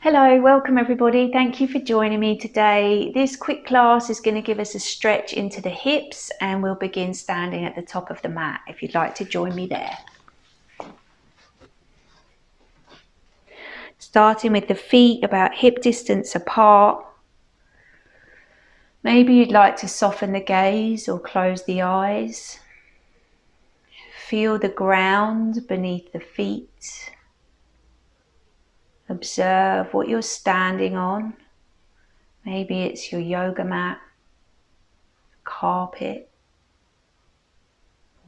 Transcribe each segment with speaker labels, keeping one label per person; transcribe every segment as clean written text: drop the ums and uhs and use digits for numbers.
Speaker 1: Hello, welcome everybody. Thank you for joining me today. This quick class is going to give us a stretch into the hips and we'll begin standing at the top of the mat if you'd like to join me there. Starting with the feet about hip distance apart. Maybe you'd like to soften the gaze or close the eyes. Feel the ground beneath the feet. Observe what you're standing on. Maybe it's your yoga mat, carpet,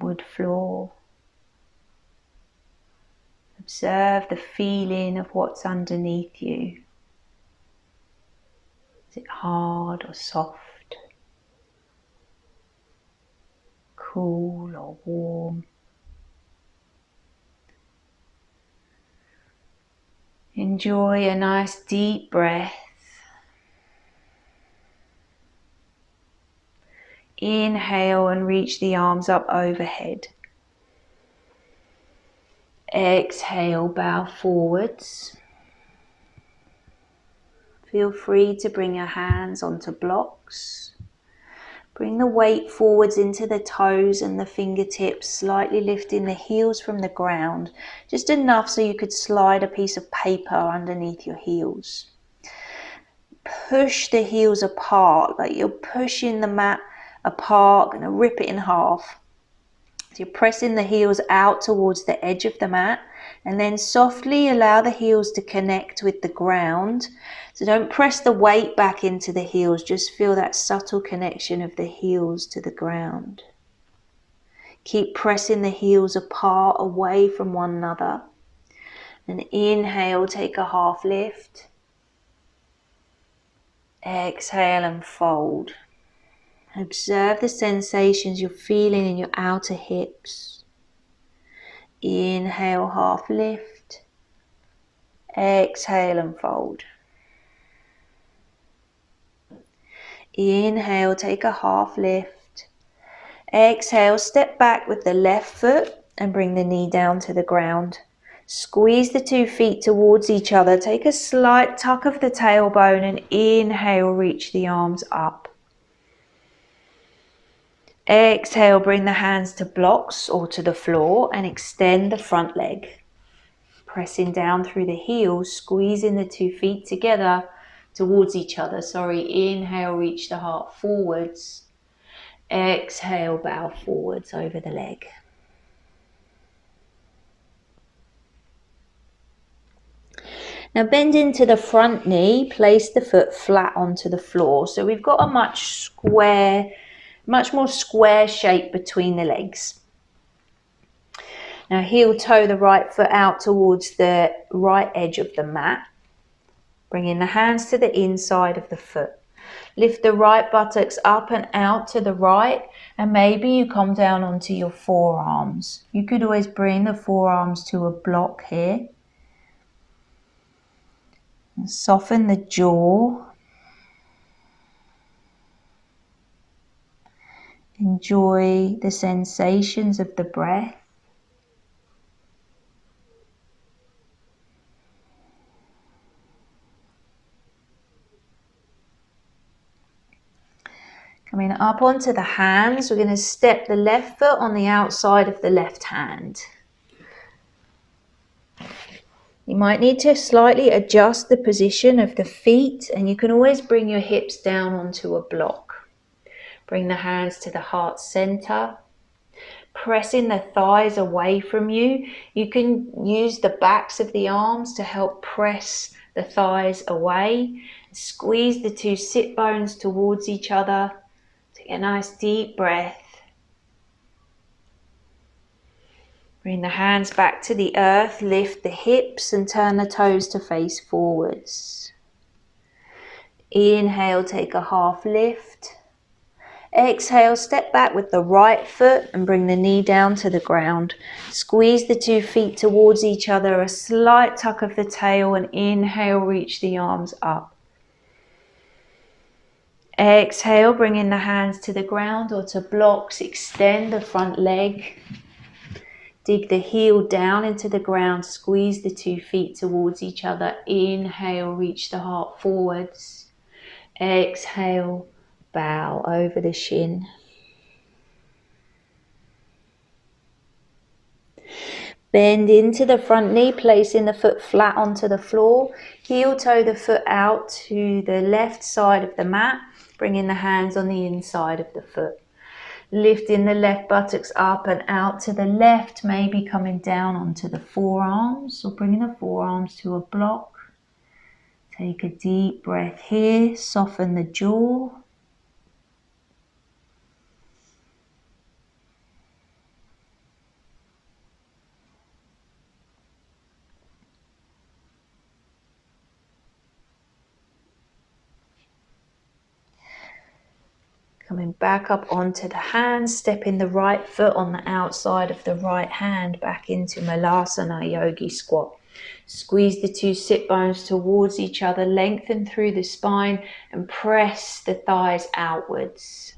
Speaker 1: wood floor. Observe the feeling of what's underneath you. Is it hard or soft? Cool or warm? Enjoy a nice deep breath. Inhale and reach the arms up overhead. Exhale, bow forwards. Feel free to bring your hands onto blocks. Bring the weight forwards into the toes and the fingertips, slightly lifting the heels from the ground, just enough so you could slide a piece of paper underneath your heels. Push the heels apart, like you're pushing the mat apart, going to rip it in half. So you're pressing the heels out towards the edge of the mat and then softly allow the heels to connect with the ground. So don't press the weight back into the heels, just feel that subtle connection of the heels to the ground. Keep pressing the heels apart, away from one another. And inhale, take a half lift. Exhale and fold. Observe the sensations you're feeling in your outer hips. Inhale, half lift. Exhale and fold. Inhale, take a half lift. Exhale, step back with the left foot and bring the knee down to the ground. Squeeze the 2 feet towards each other. Take a slight tuck of the tailbone and inhale, reach the arms up. Exhale, bring the hands to blocks or to the floor and extend the front leg. Pressing down through the heels, squeezing the 2 feet together towards each other. Inhale, reach the heart forwards. Exhale, bow forwards over the leg. Now bend into the front knee, place the foot flat onto the floor. So we've got a much more square shape between the legs. Now heel toe the right foot out towards the right edge of the mat. Bringing the hands to the inside of the foot. Lift the right buttocks up and out to the right, and maybe you come down onto your forearms. You could always bring the forearms to a block here. And soften the jaw. Enjoy the sensations of the breath. Coming up onto the hands, we're going to step the left foot on the outside of the left hand. You might need to slightly adjust the position of the feet, and you can always bring your hips down onto a block. Bring the hands to the heart center. Pressing the thighs away from you. You can use the backs of the arms to help press the thighs away. Squeeze the 2 sit bones towards each other. Take a nice deep breath. Bring the hands back to the earth, lift the hips and turn the toes to face forwards. Inhale, take a half lift. Exhale, step back with the right foot and bring the knee down to the ground. Squeeze the 2 feet towards each other, a slight tuck of the tail, and inhale, reach the arms up. Exhale, bringing the hands to the ground or to blocks, extend the front leg. Dig the heel down into the ground, squeeze the 2 feet towards each other. Inhale, reach the heart forwards. Exhale, bow over the shin. Bend into the front knee, placing the foot flat onto the floor. Heel toe the foot out to the left side of the mat, bringing the hands on the inside of the foot. Lifting the left buttocks up and out to the left, maybe coming down onto the forearms or bringing the forearms to a block. Take a deep breath here, soften the jaw. Coming back up onto the hands, stepping the right foot on the outside of the right hand back into Malasana Yogi Squat. Squeeze the 2 sit bones towards each other, lengthen through the spine and press the thighs outwards.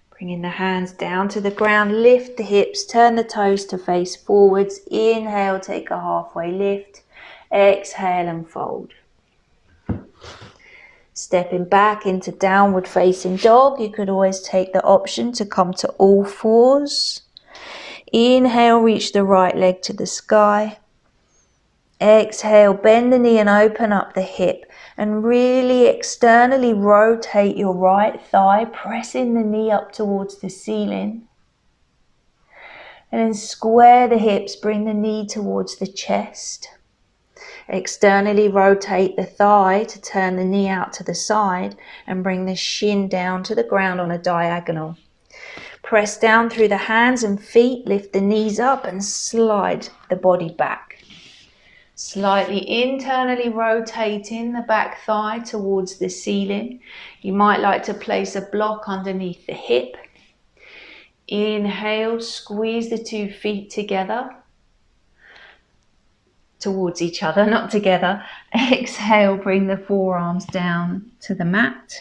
Speaker 1: Bringing the hands down to the ground, lift the hips, turn the toes to face forwards. Inhale, take a halfway lift. Exhale and fold. Stepping back into downward facing dog. You could always take the option to come to all fours. Inhale, reach the right leg to the sky. Exhale, bend the knee and open up the hip. And really externally rotate your right thigh, pressing the knee up towards the ceiling. And then square the hips, bring the knee towards the chest. Externally rotate the thigh to turn the knee out to the side and bring the shin down to the ground on a diagonal. Press down through the hands and feet, lift the knees up and slide the body back. Slightly internally rotating the back thigh towards the ceiling. You might like to place a block underneath the hip. Inhale, squeeze the 2 feet together. Towards each other, not together. Exhale, bring the forearms down to the mat.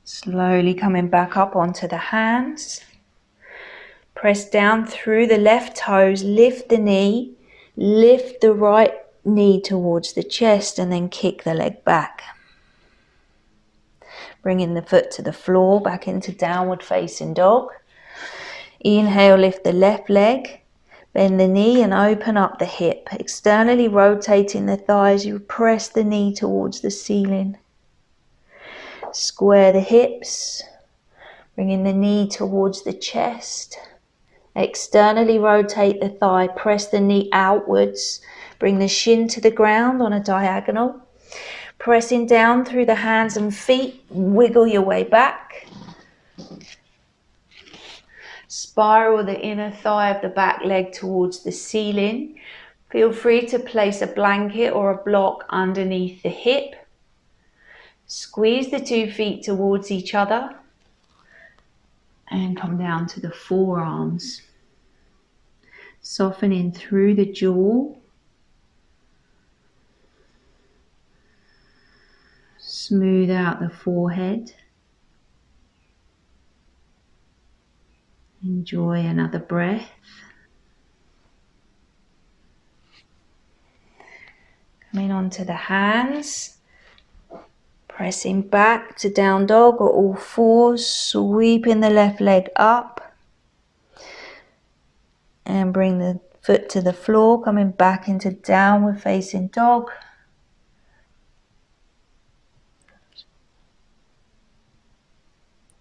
Speaker 1: Slowly coming back up onto the hands. Press down through the left toes, lift the knee, lift the right knee towards the chest and then kick the leg back. Bringing the foot to the floor, back into downward facing dog. Inhale, lift the left leg, bend the knee and open up the hip. Externally rotating the thighs, you press the knee towards the ceiling. Square the hips, bringing the knee towards the chest. Externally rotate the thigh, press the knee outwards, bring the shin to the ground on a diagonal. Pressing down through the hands and feet, wiggle your way back. Spiral the inner thigh of the back leg towards the ceiling. Feel free to place a blanket or a block underneath the hip. Squeeze the 2 feet towards each other and come down to the forearms. Softening through the jaw. Smooth out the forehead. Enjoy another breath. Coming onto the hands. Pressing back to down dog or all fours, sweeping the left leg up. And bring the foot to the floor, coming back into downward facing dog.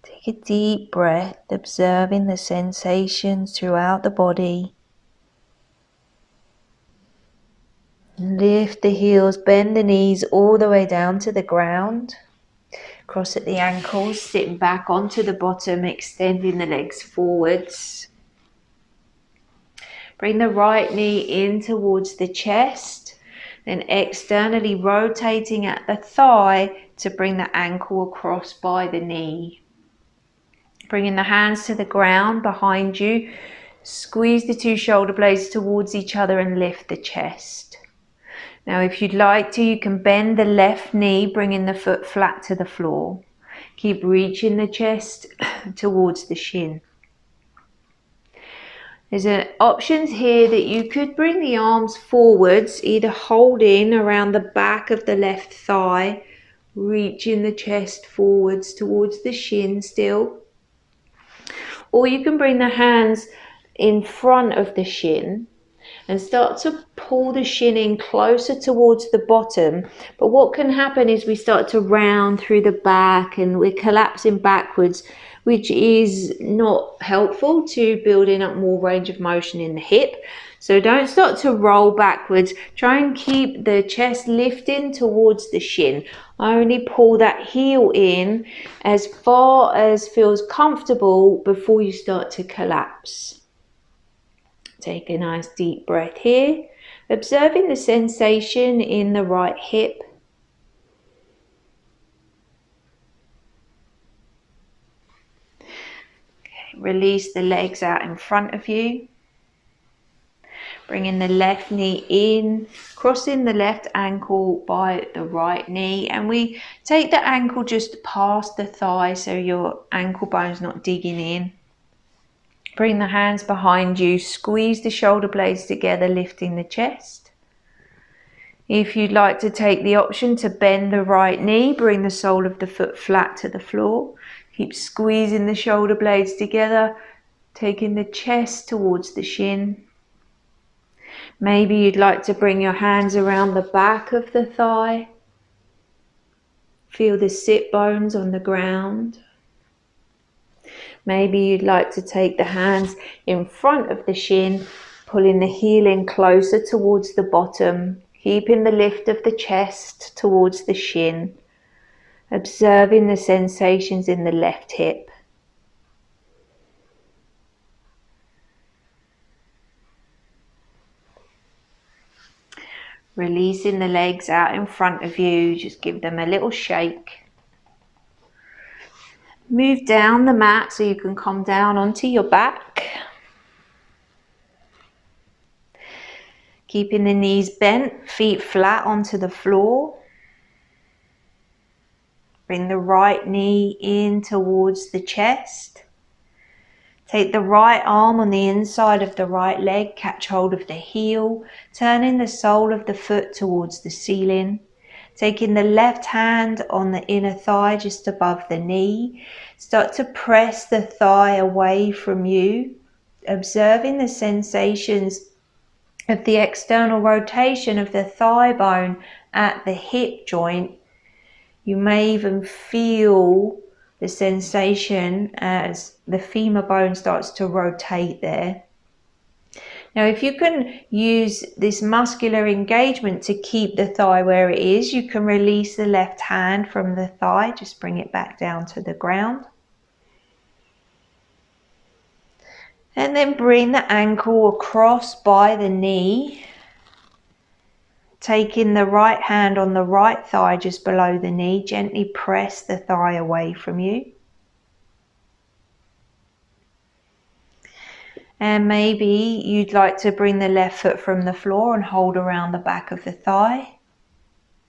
Speaker 1: Take a deep breath, observing the sensations throughout the body. Lift the heels, bend the knees all the way down to the ground. Cross at the ankles, sitting back onto the bottom, extending the legs forwards. Bring the right knee in towards the chest, then externally rotating at the thigh to bring the ankle across by the knee. Bringing the hands to the ground behind you. Squeeze the two shoulder blades towards each other and lift the chest. Now if you'd like to, you can bend the left knee, bringing the foot flat to the floor. Keep reaching the chest towards the shin. There's options here that you could bring the arms forwards, either holding around the back of the left thigh, reaching the chest forwards towards the shin still. Or you can bring the hands in front of the shin and start to pull the shin in closer towards the bottom. But what can happen is we start to round through the back and we're collapsing backwards, which is not helpful to building up more range of motion in the hip. So don't start to roll backwards. Try and keep the chest lifting towards the shin. Only pull that heel in as far as feels comfortable before you start to collapse. Take a nice deep breath here, observing the sensation in the right hip. Okay, release the legs out in front of you. Bringing the left knee in, crossing the left ankle by the right knee, and we take the ankle just past the thigh so your ankle bone's not digging in. Bring the hands behind you, squeeze the shoulder blades together, lifting the chest. If you'd like to take the option to bend the right knee, bring the sole of the foot flat to the floor. Keep squeezing the shoulder blades together, taking the chest towards the shin. Maybe you'd like to bring your hands around the back of the thigh. Feel the sit bones on the ground. Maybe you'd like to take the hands in front of the shin, pulling the heel in closer towards the bottom, keeping the lift of the chest towards the shin, observing the sensations in the left hip. Releasing the legs out in front of you, just give them a little shake. Move down the mat so you can come down onto your back. Keeping the knees bent, feet flat onto the floor. Bring the right knee in towards the chest. Take the right arm on the inside of the right leg, catch hold of the heel, turning the sole of the foot towards the ceiling. Taking the left hand on the inner thigh just above the knee. Start to press the thigh away from you, observing the sensations of the external rotation of the thigh bone at the hip joint. You may even feel the sensation as the femur bone starts to rotate there. Now, if you can use this muscular engagement to keep the thigh where it is, you can release the left hand from the thigh, just bring it back down to the ground. And then bring the ankle across by the knee, taking the right hand on the right thigh just below the knee, gently press the thigh away from you. And maybe you'd like to bring the left foot from the floor and hold around the back of the thigh.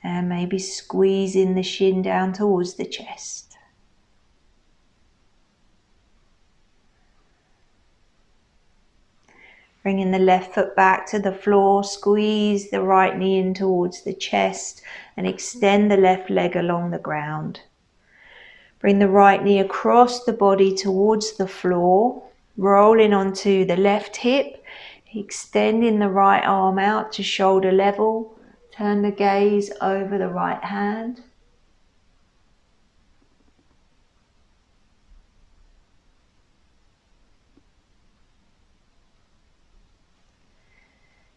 Speaker 1: And maybe squeezing the shin down towards the chest. Bringing the left foot back to the floor, squeeze the right knee in towards the chest and extend the left leg along the ground. Bring the right knee across the body towards the floor. Rolling onto the left hip, extending the right arm out to shoulder level. Turn the gaze over the right hand.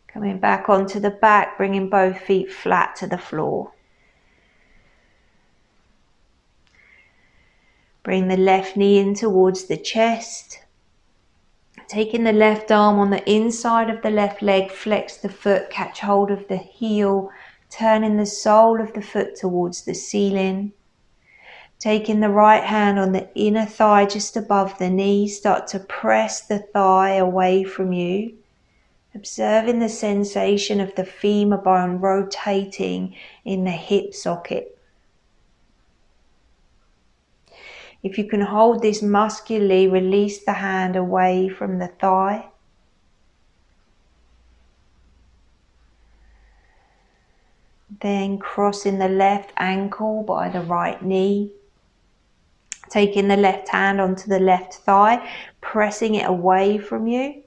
Speaker 1: Coming back onto the back, bringing both feet flat to the floor. Bring the left knee in towards the chest. Taking the left arm on the inside of the left leg, flex the foot, catch hold of the heel, turning the sole of the foot towards the ceiling. Taking the right hand on the inner thigh just above the knee, start to press the thigh away from you. Observing the sensation of the femur bone rotating in the hip socket. If you can hold this muscularly, release the hand away from the thigh. Then crossing the left ankle by the right knee. Taking the left hand onto the left thigh, pressing it away from you.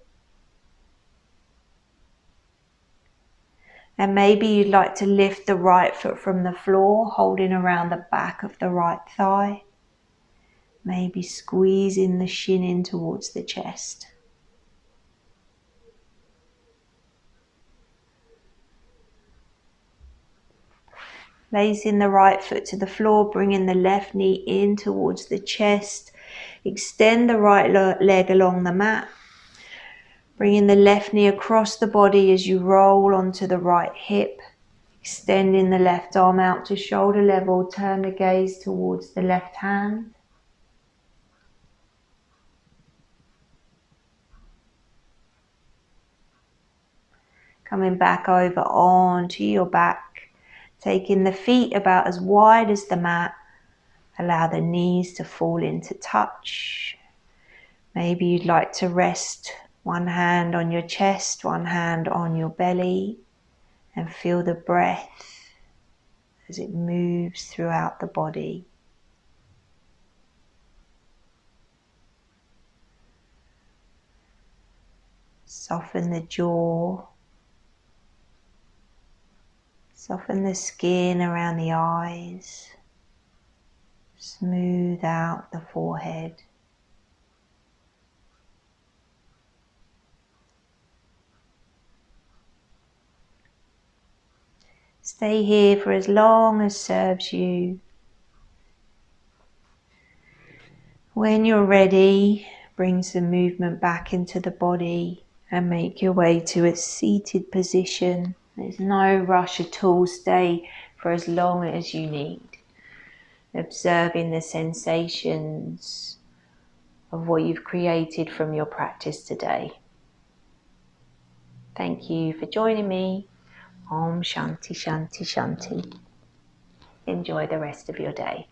Speaker 1: And maybe you'd like to lift the right foot from the floor, holding around the back of the right thigh. Maybe squeezing the shin in towards the chest. Placing the right foot to the floor, bringing the left knee in towards the chest. Extend the right leg along the mat. Bringing the left knee across the body as you roll onto the right hip. Extending the left arm out to shoulder level. Turn the gaze towards the left hand. Coming back over onto your back. Taking the feet about as wide as the mat. Allow the knees to fall into touch. Maybe you'd like to rest one hand on your chest, one hand on your belly, and feel the breath as it moves throughout the body. Soften the jaw. Soften the skin around the eyes. Smooth out the forehead. Stay here for as long as serves you. When you're ready, bring some movement back into the body and make your way to a seated position. There's no rush at all. Stay for as long as you need. Observing the sensations of what you've created from your practice today. Thank you for joining me. Om Shanti Shanti Shanti. Enjoy the rest of your day.